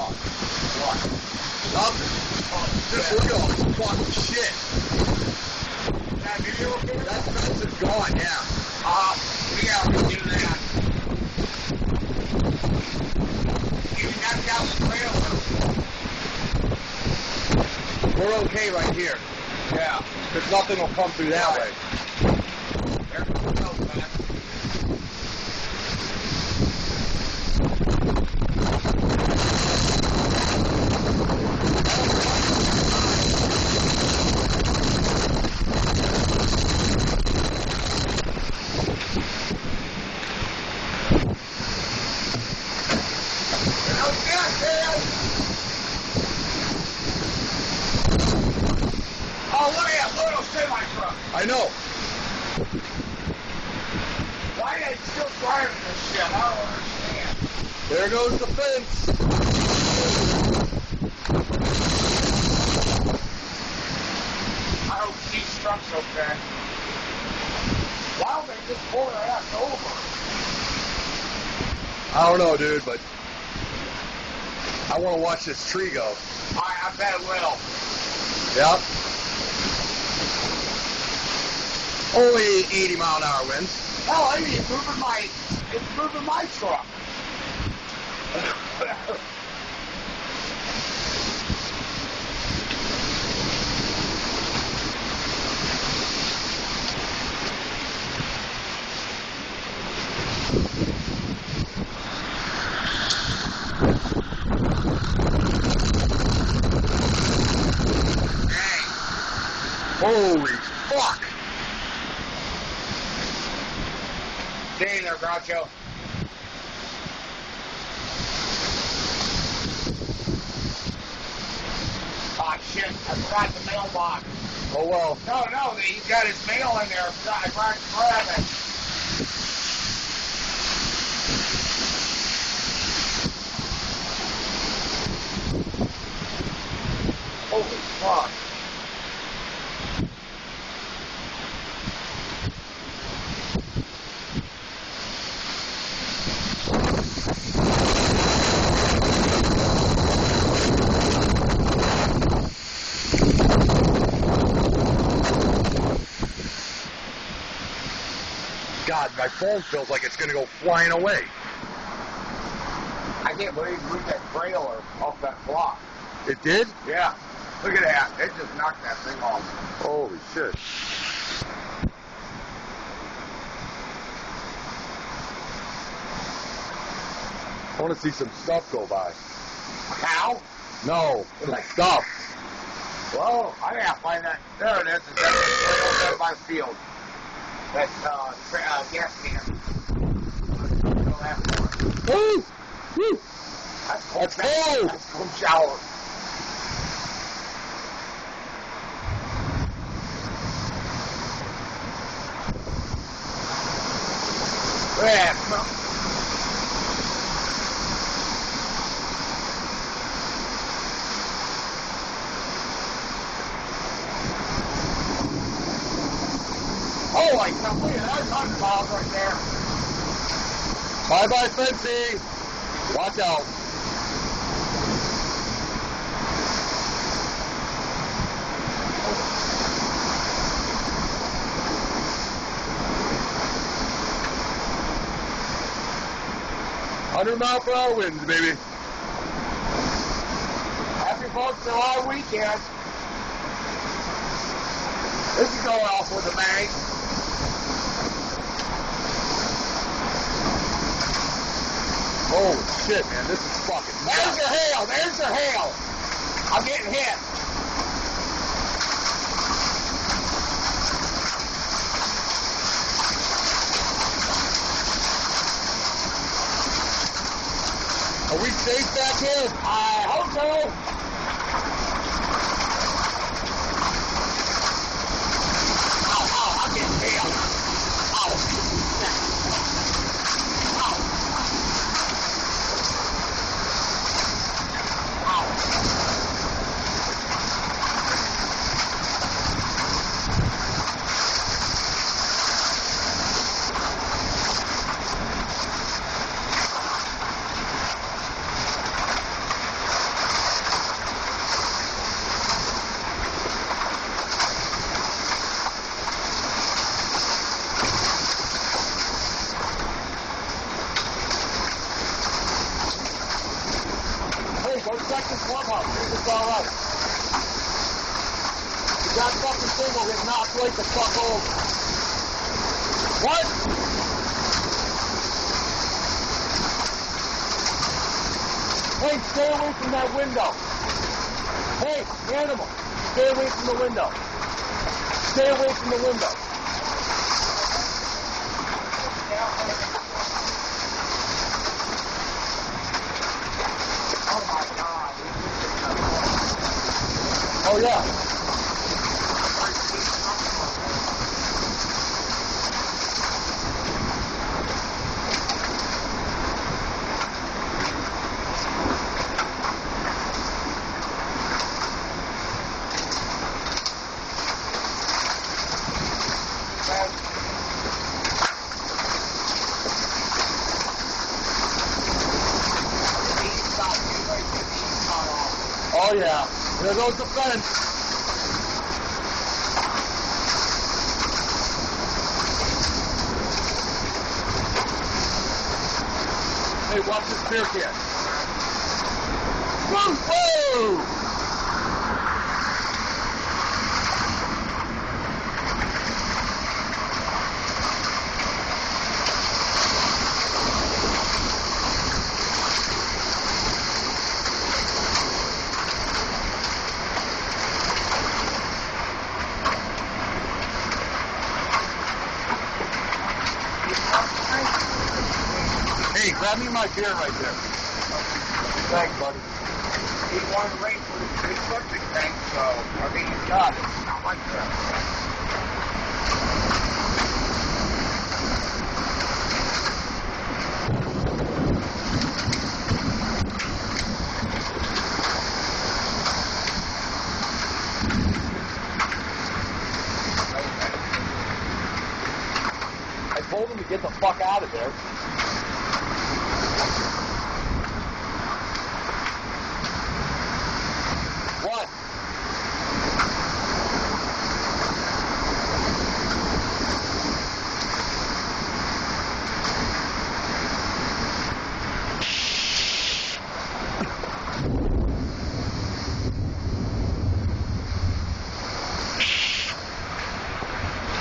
What? Nothing. Just look at all this fucking shit. That video okay? That fence is gone, yeah. We gotta redo that. You knocked out the trailer. We're okay right here. Yeah. Because nothing will come through that way. There we go, man. Oh, look at that little semi-truck. I know. Why are they still driving this shit? I don't understand. There goes the fence. I hope these trucks okay. Why don't they just pull their ass over? I don't know, dude, but I want to watch this tree go. I bet it will. Yep. Only 80-mile-an-hour winds. Hell, I mean, it's moving my truck. Holy fuck! Stay there, Groucho. Oh, shit. I forgot the mailbox. Oh well. No, he got his mail in there. I forgot to grab it. Holy fuck. God, my phone feels like it's going to go flying away. I can't believe you moved that trailer off that block. It did? Yeah. Look at that. It just knocked that thing off. Holy shit. I want to see some stuff go by. How? No, some stuff. Well, I gotta find that. There it is. It's right over there by the field. That's gas can. Go that for it. Woo! Woo! That's cold. That's cold. That's cold shower. Look at that smell. Oh, I can't believe there's $100 right there. Bye-bye, Fancy. Watch out. $100-mile-per-hour winds, baby. Happy 4th of July weekend. This is going off with a bang. Holy shit, man. This is fucking There's nuts. your hail. There's your hail. I'm getting hit. Are we safe back here? I hope so. Ow, I'm getting hit. Ow. Jason Clubhouse. It's all right. That fucking thing will get knocked right the fuck over. What? Hey, stay away from that window. Hey, animal, stay away from the window. Stay away from the window. Oh my God. Oh yeah. Oh yeah. There goes the fence. Hey, watch this beer can. Woo! Woo! Hey, grab me my beer right there. Thanks, buddy. He won the race with his electric tank, so, I mean, he's got it. Not like that. I told him to get the fuck out of there.